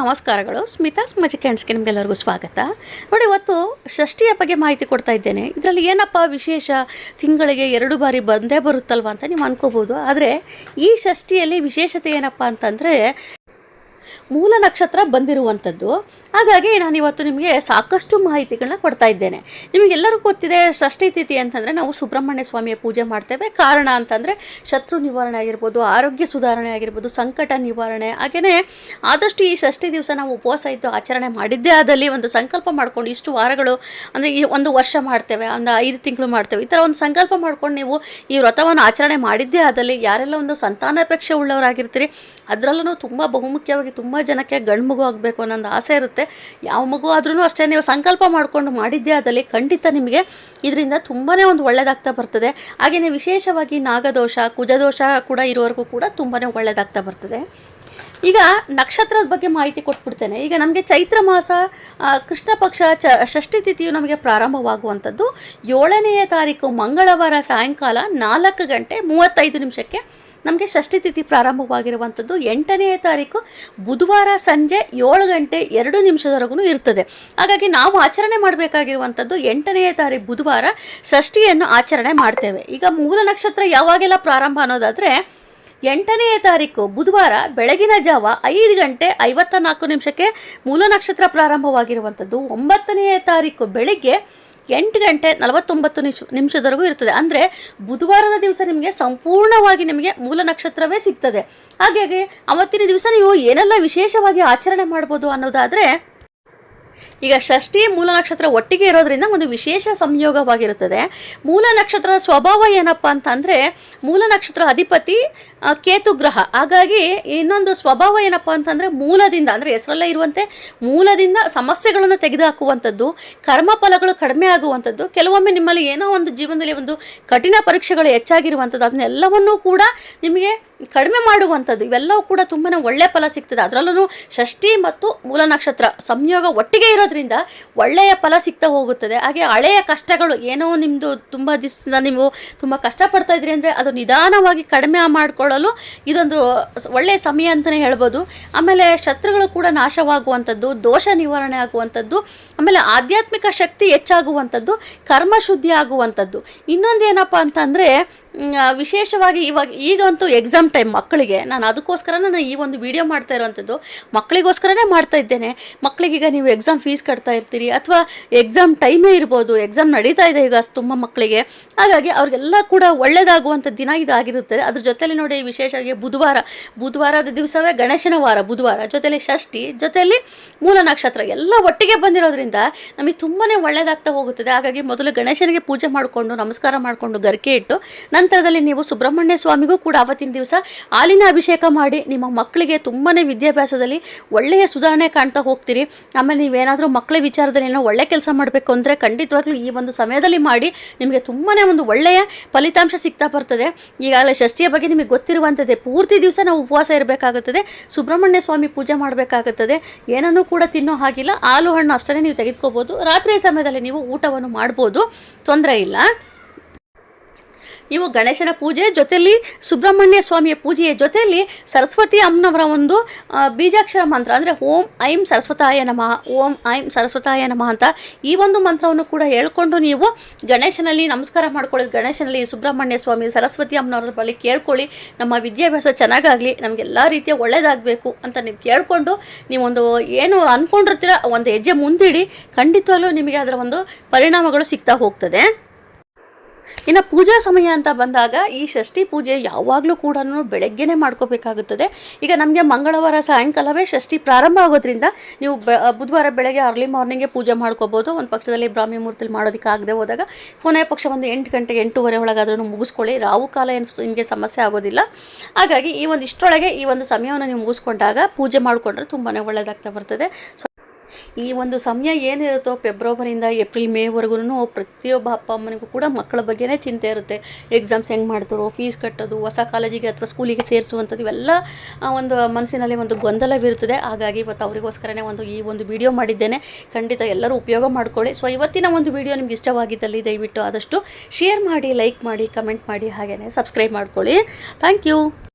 ನಮಸ್ಕಾರಗಳು. ಸ್ಮಿತಾಸ್ ಮ್ಯಾಜಿಕ್ ಹ್ಯಾಂಡ್ಸ್ಗೆ ನಿಮಗೆಲ್ಲರಿಗೂ ಸ್ವಾಗತ. ನೋಡಿ, ಇವತ್ತು ಷಷ್ಠಿಯ ಬಗ್ಗೆ ಮಾಹಿತಿ ಕೊಡ್ತಾ ಇದ್ದೇನೆ. ಇದರಲ್ಲಿ ಏನಪ್ಪ ವಿಶೇಷ, ತಿಂಗಳಿಗೆ 2 ಬಾರಿ ಬಂದೇ ಬರುತ್ತಲ್ವ ಅಂತ ನೀವು ಅನ್ಕೋಬೋದು. ಆದರೆ ಈ ಷಷ್ಠಿಯಲ್ಲಿ ವಿಶೇಷತೆ ಏನಪ್ಪ ಅಂತಂದರೆ ಮೂಲ ನಕ್ಷತ್ರ ಬಂದಿರುವಂಥದ್ದು. ಹಾಗಾಗಿ ನಾನಿವತ್ತು ನಿಮಗೆ ಸಾಕಷ್ಟು ಮಾಹಿತಿಗಳನ್ನ ಕೊಡ್ತಾ ಇದ್ದೇನೆ. ನಿಮಗೆಲ್ಲರಿಗೂ ಗೊತ್ತಿದೆ, ಷಷ್ಠಿ ತಿಥಿ ಅಂತಂದರೆ ನಾವು ಸುಬ್ರಹ್ಮಣ್ಯ ಸ್ವಾಮಿಯ ಪೂಜೆ ಮಾಡ್ತೇವೆ. ಕಾರಣ ಅಂತಂದರೆ ಶತ್ರು ನಿವಾರಣೆ ಆಗಿರ್ಬೋದು, ಆರೋಗ್ಯ ಸುಧಾರಣೆ ಆಗಿರ್ಬೋದು, ಸಂಕಟ ನಿವಾರಣೆ. ಹಾಗೆಯೇ ಆದಷ್ಟು ಈ ಷಷ್ಠಿ ದಿವಸ ನಾವು ಉಪವಾಸ ಇದ್ದು ಆಚರಣೆ ಮಾಡಿದ್ದೇ ಆದಲ್ಲಿ ಒಂದು ಸಂಕಲ್ಪ ಮಾಡ್ಕೊಂಡು, ಇಷ್ಟು ವಾರಗಳು ಅಂದರೆ ಈ ಒಂದು ವರ್ಷ ಮಾಡ್ತೇವೆ, ಒಂದು 5 ತಿಂಗಳು ಮಾಡ್ತೇವೆ, ಈ ಥರ ಒಂದು ಸಂಕಲ್ಪ ಮಾಡ್ಕೊಂಡು ನೀವು ಈ ವ್ರತವನ್ನು ಆಚರಣೆ ಮಾಡಿದ್ದೇ ಆದಲ್ಲಿ ಯಾರೆಲ್ಲ ಒಂದು ಸಂತಾನಾಪೇಕ್ಷೆ ಉಳ್ಳವರಾಗಿರ್ತೀರಿ, ಅದರಲ್ಲೂ ತುಂಬ ಬಹುಮುಖ್ಯವಾಗಿ ತುಂಬ ಜನಕ್ಕೆ ಗಂಡು ಮಗು ಆಗಬೇಕು ಅನ್ನೋದು ಆಸೆ ಇರುತ್ತೆ. ಯಾವ ಮಗು ಆದ್ರೂ ಅಷ್ಟೇ, ನೀವು ಸಂಕಲ್ಪ ಮಾಡಿಕೊಂಡು ಮಾಡಿದ್ದೇ ಆದಲ್ಲಿ ಖಂಡಿತ ನಿಮಗೆ ಇದರಿಂದ ತುಂಬಾ ಒಂದು ಒಳ್ಳೆಯದಾಗ್ತಾ ಬರ್ತದೆ. ಹಾಗೆಯೇ ವಿಶೇಷವಾಗಿ ನಾಗದೋಷ, ಕುಜದೋಷ ಕೂಡ ಇರೋವರೆಗೂ ಕೂಡ ತುಂಬಾ ಒಳ್ಳೆಯದಾಗ್ತಾ ಬರ್ತದೆ. ಈಗ ನಕ್ಷತ್ರದ ಬಗ್ಗೆ ಮಾಹಿತಿ ಕೊಟ್ಬಿಡ್ತೇನೆ. ಈಗ ನಮಗೆ ಚೈತ್ರ ಮಾಸ ಕೃಷ್ಣ ಪಕ್ಷ ಷಷ್ಠಿ ತಿಥಿಯು ನಮಗೆ ಪ್ರಾರಂಭವಾಗುವಂಥದ್ದು 7ನೇ ತಾರೀಕು ಮಂಗಳವಾರ ಸಾಯಂಕಾಲ 4:35 ನಮಗೆ ಷಷ್ಠಿ ತಿಥಿ ಪ್ರಾರಂಭವಾಗಿರುವಂಥದ್ದು. 8ನೇ ತಾರೀಕು ಬುಧವಾರ ಸಂಜೆ 7:02 ಇರ್ತದೆ. ಹಾಗಾಗಿ ನಾವು ಆಚರಣೆ ಮಾಡಬೇಕಾಗಿರುವಂಥದ್ದು 8ನೇ ತಾರೀಕು ಬುಧವಾರ ಷಷ್ಠಿಯನ್ನು ಆಚರಣೆ ಮಾಡ್ತೇವೆ. ಈಗ ಮೂಲ ನಕ್ಷತ್ರ ಯಾವಾಗೆಲ್ಲ ಪ್ರಾರಂಭ ಅನ್ನೋದಾದರೆ 8ನೇ ತಾರೀಕು ಬುಧವಾರ ಬೆಳಗಿನ ಜಾವ 5:54 ಮೂಲ ನಕ್ಷತ್ರ ಪ್ರಾರಂಭವಾಗಿರುವಂಥದ್ದು. 9ನೇ ತಾರೀಕು ಬೆಳಿಗ್ಗೆ 8:49 ಇರ್ತದೆ. ಅಂದರೆ ಬುಧವಾರದ ದಿವಸ ನಿಮಗೆ ಸಂಪೂರ್ಣವಾಗಿ ನಿಮಗೆ ಮೂಲ ನಕ್ಷತ್ರವೇ ಸಿಗ್ತದೆ. ಹಾಗಾಗಿ ಅವತ್ತಿನ ದಿವಸ ನೀವು ಏನೆಲ್ಲ ವಿಶೇಷವಾಗಿ ಆಚರಣೆ ಮಾಡ್ಬೋದು ಅನ್ನೋದಾದರೆ, ಈಗ ಷಷ್ಠಿ ಮೂಲ ನಕ್ಷತ್ರ ಒಟ್ಟಿಗೆ ಇರೋದ್ರಿಂದ ಒಂದು ವಿಶೇಷ ಸಂಯೋಗವಾಗಿರುತ್ತದೆ. ಮೂಲ ನಕ್ಷತ್ರದ ಸ್ವಭಾವ ಏನಪ್ಪ ಅಂತಂದರೆ, ಮೂಲ ನಕ್ಷತ್ರ ಅಧಿಪತಿ ಕೇತು ಗ್ರಹ. ಹಾಗಾಗಿ ಇನ್ನೊಂದು ಸ್ವಭಾವ ಏನಪ್ಪ ಅಂತಂದರೆ, ಮೂಲದಿಂದ ಅಂದರೆ ಹೆಸರಲ್ಲೇ ಇರುವಂತೆ ಮೂಲದಿಂದ ಸಮಸ್ಯೆಗಳನ್ನು ತೆಗೆದುಹಾಕುವಂಥದ್ದು, ಕರ್ಮಫಲಗಳು ಕಡಿಮೆ ಆಗುವಂಥದ್ದು, ಕೆಲವೊಮ್ಮೆ ನಿಮ್ಮಲ್ಲಿ ಏನೋ ಒಂದು ಜೀವನದಲ್ಲಿ ಒಂದು ಕಠಿಣ ಪರೀಕ್ಷೆಗಳು ಹೆಚ್ಚಾಗಿರುವಂಥದ್ದು, ಅದನ್ನೆಲ್ಲವನ್ನೂ ಕೂಡ ನಿಮಗೆ ಕಡಿಮೆ ಮಾಡುವಂಥದ್ದು, ಇವೆಲ್ಲವೂ ಕೂಡ ತುಂಬಾ ಒಳ್ಳೆಯ ಫಲ ಸಿಗ್ತದೆ. ಅದರಲ್ಲೂ ಷಷ್ಠಿ ಮತ್ತು ಮೂಲ ನಕ್ಷತ್ರ ಸಂಯೋಗ ಒಟ್ಟಿಗೆ ಇರೋದ್ರಿಂದ ಒಳ್ಳೆಯ ಫಲ ಸಿಗ್ತಾ ಹೋಗುತ್ತದೆ. ಹಾಗೆ ಹಳೆಯ ಕಷ್ಟಗಳು ಏನೋ ನಿಮ್ಮದು ತುಂಬ ದಿವಸದಿಂದ ನೀವು ತುಂಬ ಕಷ್ಟಪಡ್ತಾ ಇದ್ರಿ ಅಂದರೆ ಅದು ನಿಧಾನವಾಗಿ ಕಡಿಮೆ ಮಾಡಿಕೊಳ್ಳಲು ಇದೊಂದು ಒಳ್ಳೆಯ ಸಮಯ ಅಂತಲೇ ಹೇಳ್ಬೋದು. ಆಮೇಲೆ ಶತ್ರುಗಳು ಕೂಡ ನಾಶವಾಗುವಂಥದ್ದು, ದೋಷ ನಿವಾರಣೆ ಆಗುವಂಥದ್ದು, ಆಮೇಲೆ ಆಧ್ಯಾತ್ಮಿಕ ಶಕ್ತಿ ಹೆಚ್ಚಾಗುವಂಥದ್ದು, ಕರ್ಮಶುದ್ಧಿ ಆಗುವಂಥದ್ದು. ಇನ್ನೊಂದೇನಪ್ಪ ಅಂತಂದರೆ, ವಿಶೇಷವಾಗಿ ಈಗಂತೂ ಎಕ್ಸಾಮ್ ಟೈಮ್ ಮಕ್ಕಳಿಗೆ, ನಾನು ಅದಕ್ಕೋಸ್ಕರ ಈ ಒಂದು ವಿಡಿಯೋ ಮಾಡ್ತಾ ಇರೋವಂಥದ್ದು ಮಕ್ಕಳಿಗೋಸ್ಕರನೇ ಮಾಡ್ತಾ ಇದ್ದೇನೆ. ಮಕ್ಕಳಿಗೀಗ ನೀವು ಎಕ್ಸಾಮ್ ಫೀಸ್ ಕಟ್ತಾ ಇರ್ತೀರಿ, ಅಥವಾ ಎಕ್ಸಾಮ್ ಟೈಮೇ ಇರ್ಬೋದು, ಎಕ್ಸಾಮ್ ನಡೀತಾ ಇದೆ ಈಗ ತುಂಬ ಮಕ್ಕಳಿಗೆ. ಹಾಗಾಗಿ ಅವ್ರಿಗೆಲ್ಲ ಕೂಡ ಒಳ್ಳೆಯದಾಗುವಂಥ ದಿನ ಇದಾಗಿರುತ್ತದೆ. ಅದ್ರ ಜೊತೆಲಿ ನೋಡಿ, ವಿಶೇಷವಾಗಿ ಬುಧವಾರದ ದಿವಸವೇ ಗಣೇಶನ ವಾರ, ಬುಧವಾರ ಜೊತೆಲಿ ಷಷ್ಠಿ, ಜೊತೆಯಲ್ಲಿ ಮೂಲ ನಕ್ಷತ್ರ ಎಲ್ಲ ಒಟ್ಟಿಗೆ ಬಂದಿರೋದ್ರಿಂದ ನಮಗೆ ತುಂಬಾ ಒಳ್ಳೆಯದಾಗ್ತಾ ಹೋಗುತ್ತದೆ. ಹಾಗಾಗಿ ಮೊದಲು ಗಣೇಶನಿಗೆ ಪೂಜೆ ಮಾಡಿಕೊಂಡು ನಮಸ್ಕಾರ ಮಾಡಿಕೊಂಡು ಗರಿಕೆ ಇಟ್ಟು, ನಂತರದಲ್ಲಿ ನೀವು ಸುಬ್ರಹ್ಮಣ್ಯ ಸ್ವಾಮಿಗೂ ಕೂಡ ಆವತ್ತಿನ ದಿವಸ ಹಾಲಿನ ಅಭಿಷೇಕ ಮಾಡಿ ನಿಮ್ಮ ಮಕ್ಕಳಿಗೆ ತುಂಬಾ ವಿದ್ಯಾಭ್ಯಾಸದಲ್ಲಿ ಒಳ್ಳೆಯ ಸುಧಾರಣೆ ಕಾಣ್ತಾ ಹೋಗ್ತೀರಿ. ಆಮೇಲೆ ನೀವೇನಾದರೂ ಮಕ್ಕಳ ವಿಚಾರದಲ್ಲಿ ಏನೋ ಒಳ್ಳೆ ಕೆಲಸ ಮಾಡಬೇಕು ಅಂದರೆ ಖಂಡಿತವಾಗ್ಲೂ ಈ ಒಂದು ಸಮಯದಲ್ಲಿ ಮಾಡಿ, ನಿಮಗೆ ತುಂಬಾ ಒಂದು ಒಳ್ಳೆಯ ಫಲಿತಾಂಶ ಸಿಗ್ತಾ ಬರ್ತದೆ. ಈಗಾಗಲೇ ಷಷ್ಠಿಯ ಬಗ್ಗೆ ನಿಮಗೆ ಗೊತ್ತಿರುವಂಥದ್ದೇ, ಪೂರ್ತಿ ದಿವಸ ನಾವು ಉಪವಾಸ ಇರಬೇಕಾಗುತ್ತದೆ, ಸುಬ್ರಹ್ಮಣ್ಯ ಸ್ವಾಮಿ ಪೂಜೆ ಮಾಡಬೇಕಾಗುತ್ತದೆ. ಏನನ್ನೂ ಕೂಡ ತಿನ್ನೋ ಹಾಗಿಲ್ಲ, ಹಾಲು ಹಣ್ಣು ಅಷ್ಟೇ ನೀವು ತೆಗೆದುಕೋಬೋದು. ರಾತ್ರಿಯ ಸಮಯದಲ್ಲಿ ನೀವು ಊಟವನ್ನು ಮಾಡ್ಬೋದು, ತೊಂದರೆ ಇಲ್ಲ. ನೀವು ಗಣೇಶನ ಪೂಜೆ ಜೊತೆಯಲ್ಲಿ ಸುಬ್ರಹ್ಮಣ್ಯ ಸ್ವಾಮಿಯ ಪೂಜೆಯ ಜೊತೆಯಲ್ಲಿ ಸರಸ್ವತಿ ಅಮ್ಮನವರ ಒಂದು ಬೀಜಾಕ್ಷರ ಮಂತ್ರ ಅಂದರೆ ಓಂ ಐಂ ಸರಸ್ವತಾಯ ನಮಃ, ಓಂ ಐಂ ಸರಸ್ವತಾಯ ನಮಃ ಅಂತ ಈ ಒಂದು ಮಂತ್ರವನ್ನು ಕೂಡ ಹೇಳ್ಕೊಂಡು ನೀವು ಗಣೇಶನಲ್ಲಿ ನಮಸ್ಕಾರ ಮಾಡ್ಕೊಳ್ಳಿ. ಗಣೇಶನಲ್ಲಿ ಸುಬ್ರಹ್ಮಣ್ಯ ಸ್ವಾಮಿ, ಸರಸ್ವತಿ ಅಮ್ಮನವರ ಬಳಿ ಕೇಳ್ಕೊಳ್ಳಿ, ನಮ್ಮ ವಿದ್ಯಾಭ್ಯಾಸ ಚೆನ್ನಾಗಾಗಲಿ, ನಮಗೆಲ್ಲ ರೀತಿಯ ಒಳ್ಳೆಯದಾಗಬೇಕು ಅಂತ ನೀವು ಕೇಳಿಕೊಂಡು ನೀವೊಂದು ಏನು ಅಂದ್ಕೊಂಡಿರ್ತೀರ ಒಂದು ಹೆಜ್ಜೆ ಮುಂದಿಡಿ. ಖಂಡಿತವಾಗ್ಲೂ ನಿಮಗೆ ಅದರ ಒಂದು ಪರಿಣಾಮಗಳು ಸಿಗ್ತಾ ಹೋಗ್ತದೆ. ಇನ್ನು ಪೂಜಾ ಸಮಯ ಅಂತ ಬಂದಾಗ ಈ ಷಷ್ಠಿ ಪೂಜೆ ಯಾವಾಗಲೂ ಕೂಡ ಬೆಳಗ್ಗೆನೇ ಮಾಡ್ಕೋಬೇಕಾಗುತ್ತದೆ. ಈಗ ನಮಗೆ ಮಂಗಳವಾರ ಸಾಯಂಕಾಲವೇ ಷಷ್ಠಿ ಪ್ರಾರಂಭ ಆಗೋದ್ರಿಂದ ನೀವು ಬುಧವಾರ ಬೆಳಗ್ಗೆ ಅರ್ಲಿ ಮಾರ್ನಿಂಗೇ ಪೂಜೆ ಮಾಡ್ಕೋಬೋದು. ಒಂದು ಪಕ್ಷದಲ್ಲಿ ಬ್ರಾಹ್ಮಿ ಮುಹೂರ್ತಲ್ಲಿ ಮಾಡೋದಕ್ಕೆ ಆಗದೆ ಹೋದಾಗ ಕೊನೆಯ ಪಕ್ಷ ಒಂದು 8 ಗಂಟೆಗೆ 8:30 ಒಳಗಾದ್ರೂ ಮುಗಿಸ್ಕೊಳ್ಳಿ. ರಾಹು ಕಾಲ ಏನು ನಿಮಗೆ ಸಮಸ್ಯೆ ಆಗೋದಿಲ್ಲ. ಹಾಗಾಗಿ ಈ ಒಂದು ಇಷ್ಟರೊಳಗೆ ಈ ಒಂದು ಸಮಯವನ್ನು ನೀವು ಮುಗಿಸ್ಕೊಂಡಾಗ ಪೂಜೆ ಮಾಡಿಕೊಂಡ್ರೆ ತುಂಬಾ ಒಳ್ಳೆಯದಾಗ್ತಾ ಬರ್ತದೆ. ಈ ಒಂದು ಸಮಯ ಏನಿರುತ್ತೋ ಫೆಬ್ರವರಿಯಿಂದ ಏಪ್ರಿಲ್ ಮೇವರೆಗೂ ಪ್ರತಿಯೊಬ್ಬ ಅಪ್ಪ ಅಮ್ಮನಿಗೂ ಕೂಡ ಮಕ್ಕಳ ಬಗ್ಗೆನೇ ಚಿಂತೆ ಇರುತ್ತೆ. ಎಕ್ಸಾಮ್ಸ್ ಹೆಂಗೆ ಮಾಡ್ತಾರೋ, ಫೀಸ್ ಕಟ್ಟೋದು, ಹೊಸ ಕಾಲೇಜಿಗೆ ಅಥವಾ ಸ್ಕೂಲಿಗೆ ಸೇರಿಸುವಂಥದ್ದು, ಇವೆಲ್ಲ ಒಂದು ಮನಸ್ಸಿನಲ್ಲಿ ಒಂದು ಗೊಂದಲವಿರುತ್ತದೆ. ಹಾಗಾಗಿ ಇವತ್ತು ಅವರಿಗೋಸ್ಕರನೇ ಈ ಒಂದು ವಿಡಿಯೋ ಮಾಡಿದ್ದೇನೆ. ಖಂಡಿತ ಎಲ್ಲರೂ ಉಪಯೋಗ ಮಾಡ್ಕೊಳ್ಳಿ. ಸೊ ಇವತ್ತಿನ ಒಂದು ವಿಡಿಯೋ ನಿಮ್ಗೆ ಇಷ್ಟವಾಗಿದ್ದಲ್ಲಿ ದಯವಿಟ್ಟು ಆದಷ್ಟು ಶೇರ್ ಮಾಡಿ, ಲೈಕ್ ಮಾಡಿ, ಕಮೆಂಟ್ ಮಾಡಿ, ಹಾಗೆಯೇ ಸಬ್ಸ್ಕ್ರೈಬ್ ಮಾಡ್ಕೊಳ್ಳಿ. Thank you.